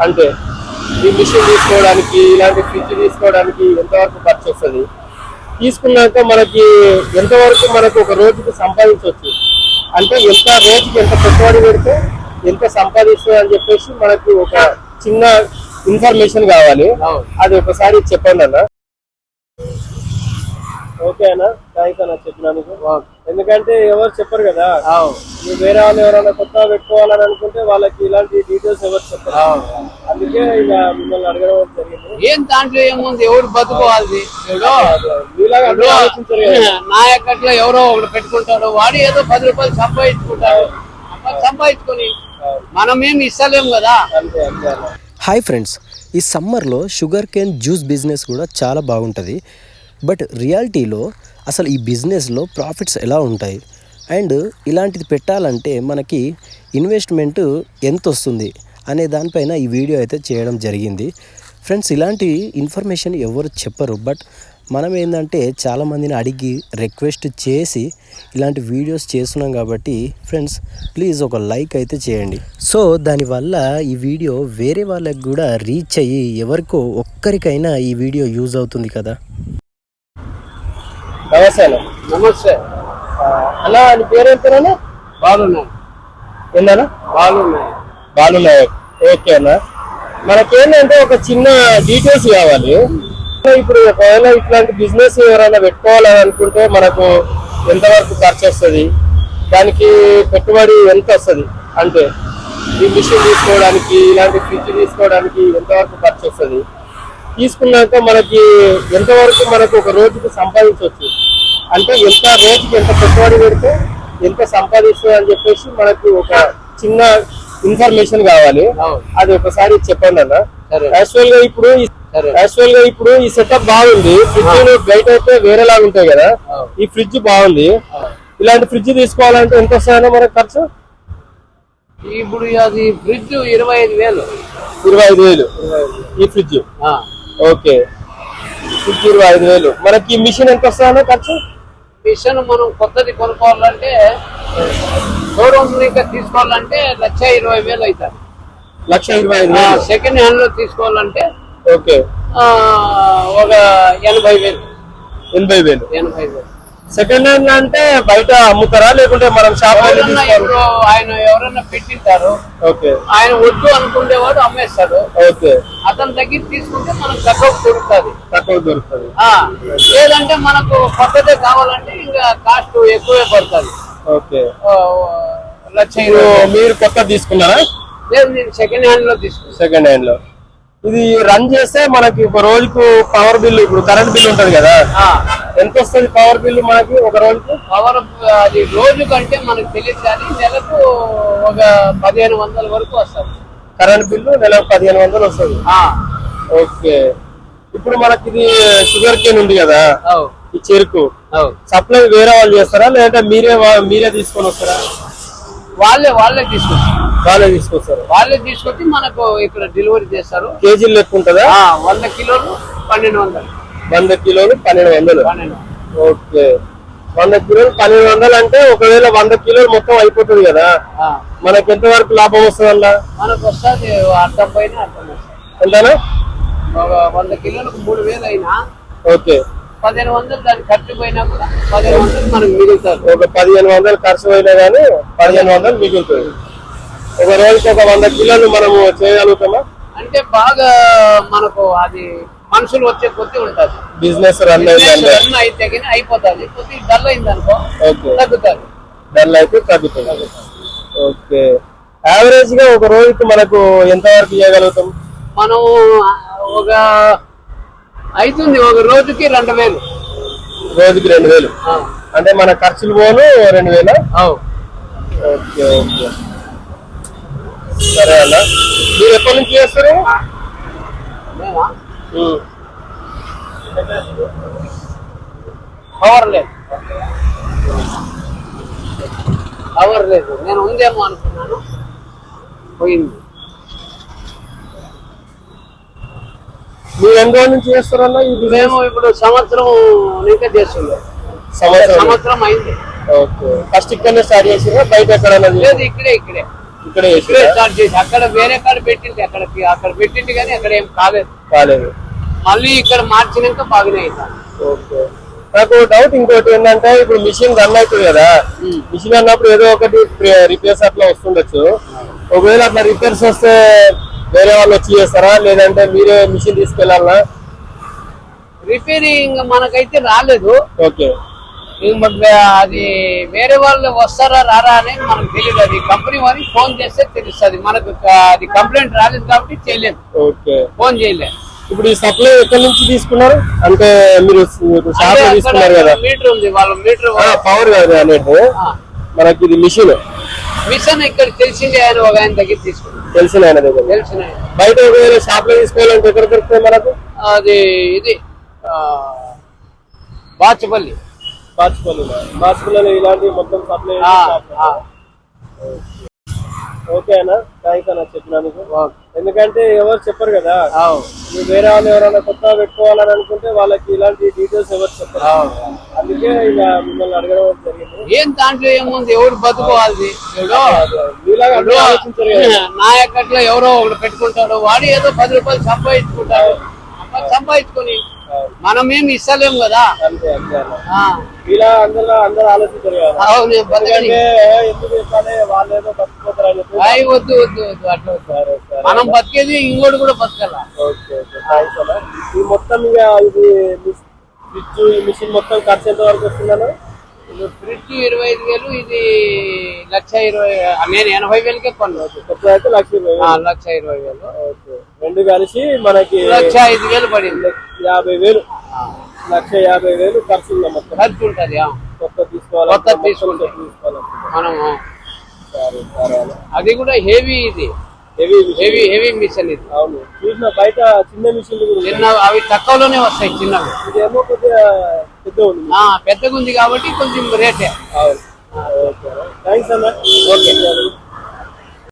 అంటే ఈ మిషన్ తీసుకోవడానికి ఇలాంటి ఫ్రిడ్జ్ తీసుకోవడానికి ఎంతవరకు ఖర్చు వస్తుంది, తీసుకున్నాక మనకి ఎంతవరకు మనకు ఒక రోజుకి సంపాదించవచ్చు, అంటే ఎంత రోజుకి ఎంత పెట్టుబడి పెడితే ఎంత సంపాదిస్తుంది అని చెప్పేసి మనకి ఒక చిన్న ఇన్ఫర్మేషన్ కావాలి. అది ఒకసారి చెప్పండి అన్న. ఓకే అన్న, థ్యాంక్స్ అన్న చెప్పినందుకు. ఎందుకంటే ఎవరు చెప్పరు కదా, మీరు వేరే వాళ్ళు ఎవరైనా కొత్తగా పెట్టుకోవాలని అనుకుంటే వాళ్ళకి ఇలాంటి డీటెయిల్స్ ఎవరు చెప్పరు. అందుకే ఇక మిమ్మల్ని అడగడం జరిగింది. ఏం దాంట్లో ఏముంది, ఎవరు బతుకోవాలి, మీలాగా అందరూ ఆలోచించారు కదా. నా ఎక్కట్లో ఎవరో ఒకటి పెట్టుకుంటాడు, వాడు ఏదో 10 రూపాయలు సంపాదించుకుంటాడు, సంపాదించుకొని మనమేమి ఇస్తలేము కదా. అంతే అంతే అన్న. హాయ్ ఫ్రెండ్స్, ఈ సమ్మర్లో షుగర్ కేన్ జ్యూస్ బిజినెస్ కూడా చాలా బాగుంటుంది. బట్ రియాలిటీలో అసలు ఈ బిజినెస్లో ప్రాఫిట్స్ ఎలా ఉంటాయి అండ్ ఇలాంటిది పెట్టాలంటే మనకి ఇన్వెస్ట్మెంట్ ఎంత వస్తుంది అనే దానిపైన ఈ వీడియో అయితే చేయడం జరిగింది. ఫ్రెండ్స్, ఇలాంటి ఇన్ఫర్మేషన్ ఎవరు చెప్పరు. బట్ మనం ఏంటంటే చాలామందిని అడిగి రిక్వెస్ట్ చేసి ఇలాంటి వీడియోస్ చేస్తున్నాం కాబట్టి ఫ్రెండ్స్ ప్లీజ్ ఒక లైక్ అయితే చేయండి. సో దానివల్ల ఈ వీడియో వేరే వాళ్ళకి కూడా రీచ్ అయ్యి ఎవరికో ఒక్కరికైనా ఈ వీడియో యూజ్ అవుతుంది కదా. నమస్తే అన్న. నమస్తే అన్న, అని పేరు ఏం పేరు అన్న? బాగున్నాయి. ఏందన్నా? బాగున్నాయి. బాగున్నాయి. ఓకే అన్న, మనకేంటంటే ఒక చిన్న డీటెయిల్స్ కావాలి. ఇప్పుడు ఒకవేళ ఇట్లాంటి బిజినెస్ ఎవరైనా పెట్టుకోవాలని అనుకుంటే మనకు ఎంతవరకు ఖర్చు వస్తుంది, దానికి పెట్టుబడి ఎంత వస్తుంది, అంటే ఈ మిషన్ తీసుకోవడానికి ఇలాంటి ఫ్రిడ్జ్ తీసుకోవడానికి ఎంతవరకు ఖర్చు వస్తుంది, తీసుకున్నాక మనకి ఎంతవరకు మనకు ఒక రోజుకి సంపాదించవచ్చు, అంటే ఎంత రోజుకి ఎంత పెట్టుబడి పెడితే ఎంత సంపాదిస్తుంది అని చెప్పేసి మనకి ఒక చిన్న ఇన్ఫర్మేషన్ కావాలి. అది ఒకసారి చెప్పండి అన్న. యాక్చువల్ గా ఇప్పుడు ఈ సెటప్ బాగుంది. ఫ్రిడ్జ్ బయట అయితే వేరేలాగా ఉంటాయి కదా, ఈ ఫ్రిడ్జ్ బాగుంది. ఇలాంటి ఫ్రిడ్జ్ తీసుకోవాలంటే ఎంత వస్తాయన్నా మనకు ఖర్చు? ఇప్పుడు అది ఫ్రిడ్జ్ 25,000. 25,000 ఈ ఫ్రిడ్జ్. Okay, fridge 25,000. మనకి ఈ మిషన్ ఎంత వస్తాయన్నా ఖర్చు? మిషన్ మనం కొత్తది కొనుక్కోవాలంటే షోరూమ్ ఇంకా తీసుకోవాలంటే 1,20,000 అవుతుంది. 1,25,000. సెకండ్ హ్యాండ్ లో తీసుకోవాలంటే ఓకే, ఒక 80,000. 80,000. సెకండ్ హ్యాండ్ అంటే బయట అమ్ముతారా లేకుంటే మనం షాప్ లో? ఇప్పుడు ఆయన ఎవరైనా పెట్టింటారు, ఓకే, ఆయన వద్దు అనుకునేవాడు అమ్మేస్తాడు. ఓకే, అతని దగ్గర తీసుకుంటే మనకు తక్కువ దొరుకుతుంది. లేదంటే మనకు కొత్తదే కావాలంటే ఇంకా కాస్ట్ ఎక్కువే పడుతుంది. ఓకే, 1,20,000. మీరు కొత్త తీసుకున్నారా? లేదు, నేను సెకండ్ హ్యాండ్ లో తీసుకున్నాను. సెకండ్ హ్యాండ్ లో ఇది రన్ చేస్తే మనకి ఒక రోజుకు పవర్ బిల్, ఇప్పుడు కరెంట్ బిల్ ఉంటది కదా, ఎంత వస్తుంది పవర్ బిల్ మనకి ఒక రోజుకు? పవర్ అది రోజు కంటే మనకు తెలియదు కానీ నెలకు ఒక 1,500 వరకు వస్తుంది కరెంట్ బిల్లు. నెలకు 1,500 వస్తుంది. ఓకే, ఇప్పుడు మనకి ఇది షుగర్ కేన్ ఉంది కదా, ఈ చెరుకు సప్లై వేరే వాళ్ళు చేస్తారా లేదంటే మీరే తీసుకొని వస్తారా? వాళ్ళే తీసుకొస్తారు. వాళ్ళే తీసుకొచ్చి మనకు ఇక్కడ డెలివరీ చేస్తారు. కేజీలు లెక్క ఉంటుందా? 100 కిలోలు 1,200. 100 కిలోలు 1,200. ఓకే, 100 కిలోలు 1,200 అంటే ఒకవేళ 100 కిలోలు మొత్తం అయిపోతుంది కదా, మనకి ఎంత వరకు లాభం వస్తుంది అలా? మనకు వస్తుంది అర్థం పైన అర్థం ఎంతనా? ఒక 100 కిలోలకు 3,000 అయినా ఓకే, 1,500 దానికి ఖర్చు పోయినా కూడా 1,500 మనకు మిగులుతారు. ఒక 1,500 ఖర్చు అయినా కానీ 1,500 మిగులుతుంది. ఒక రోజుకి ఒక 100 కిలోలు మనము చేయగలుగుతామా? అంటే బాగా మనకు అది మనుషులు వచ్చే కొద్ది ఉంటుంది. బిజినెస్ రన్ అయితే అయిపోతుంది. కొద్దిగా డల్ అయింది అనుకో తగ్గుతుంది. డల్ అయితే తగ్గుతుంది. ఓకే, యావరేజ్ గా ఒక రోజుకి మనకు ఎంత వరకు చేయగలుగుతాం? మనం ఒక అవుతుంది ఒక రోజుకి 2,000. రోజుకి 2,000 అంటే మన ఖర్చులు పోను 2,000. ఓకే ఓకే, సరే అన్న. మీరు ఎప్పటి నుంచి చేస్తారు? పవర్ లేదు, నేను ఉందేమో అనుకున్నాను, పోయింది. మీరు ఎన్ని రోజుల నుంచి చేస్తారన్నా? మేము ఇప్పుడు సంవత్సరం ఇంకా చేస్తున్నాం. సంవత్సరం అయింది. ఓకే, ఫస్ట్ ఇక్కడనే స్టార్ట్ చేసిరా బయట ఎక్కడన్నా? లేదు, ఇక్కడే ఇక్కడే ఇక్కడే స్టార్ట్ చేసి అక్కడ వేరే కాడ పెట్టింది, అక్కడ పెట్టింది కానీ అక్కడ ఏం కాలేదు. మళ్ళీ ఇక్కడ మార్చినాక బాగానే అవుతాను. ఓకే. నాకు డౌట్ ఇంకోటి ఏంటంటే ఇప్పుడు మిషన్ రన్ అవుతుంది కదా, మిషన్ అన్నప్పుడు ఏదో ఒకటి రిపేర్స్ అట్లా వస్తుండొచ్చు. ఒకవేళ అట్లా రిపేర్స్ వస్తే వేరే వాళ్ళు వచ్చి చేస్తారా, లేదంటే మీరే మిషన్ తీసుకెళ్లాలా? రిపేరింగ్ మనకైతే రాలేదు. ఓకే. అది వేరే వాళ్ళు వస్తారా రారా అనేది మనకు తెలియదు. అది కంపెనీ వారికి ఫోన్ చేస్తే తెలుస్తుంది. మనకు అది కంప్లైంట్ రాలేదు కాబట్టి చేయలేదు. ఓకే. ఫోన్ చేయలేదు. ఇప్పుడు ఈ సప్లై ఎక్కడి నుంచి తీసుకున్నారు అంటే మీరు షాప్ లో తీసుకున్నారు కదా? మీటర్ ఉంది, వాళ్ళ మీటర్ పవర్ కాదు అనేది మనకి ఇది మిషన్ ఇక్కడ తెలిసింది ఆయన ఒక ఆయన దగ్గర తీసుకున్నాం. తెలిసిన ఆయన దగ్గర. తెలిసిన బయట ఒకవేళ షాప్ లో తీసుకోవాలంటే ఎక్కడ దొరుకుతాయి మనకు? అది ఇది బాచుపల్లి ఇలాంటి మొత్తం సప్లై. ఓకే అన్న, థ్యాంక్స్ అన్న చెప్పినందుకు. ఎందుకంటే ఎవరు చెప్పరు కదా, మీరు వేరే వాళ్ళు ఎవరైనా కొత్తగా పెట్టుకోవాలని అనుకుంటే వాళ్ళకి ఇలాంటి డీటెయిల్స్ ఎవరు చెప్పరు. అందుకే ఇక మిమ్మల్ని అడగడం జరిగింది. ఏం దాంట్లో ఏముంది, ఎవరు బతుకోవాలి. నాయకట్లో ఎవరో ఒకటి పెట్టుకుంటాడు, వాడు ఏదో 10 రూపాయలు సంపాదించుకుంటాడు. సంపాదించుకొని మనం ఏమి ఇస్తలేము కదా. ఇలా అందరూ ఆలోచించారు కదా, ఎందుకు చెప్పాలి వాళ్ళు ఏదో బతుకుపోతారు అని చెప్పి. వద్దు అట్లా మనం బతికేది ఇంకోటి కూడా బతకాల. ఈ మొత్తం ఇక ఇది ఫ్రిడ్జ్ ఈ మిషన్ మొత్తం ఖర్చు ఎంత వరకు వస్తుందన్నా? ఫ్రిడ్జ్ 25,000, ఇది 1,20,000. నేను 80,000కే కొన్నాను. అయితే 1,20,000. 1,20,000 రెండు కలిసి మనకి 1,05,000 పడింది. 50,000, 1,50,000 ఖర్చు ఉందా మొత్తం? ఖర్చు ఉంటుంది. కొత్త తీసుకోవాలి మనం. అది కూడా హెవీ, ఇది హెవీ మిషన్ ఇది. అవును, చూసిన బయట చిన్న మిషన్ అవి తక్కువలోనే వస్తాయి చిన్నవి. ఇదేమో కొద్దిగా పెద్దగా ఉంది కాబట్టి కొంచెం రేటే. అవును. ఓకే, థ్యాంక్స్ అన్న. ఓకే.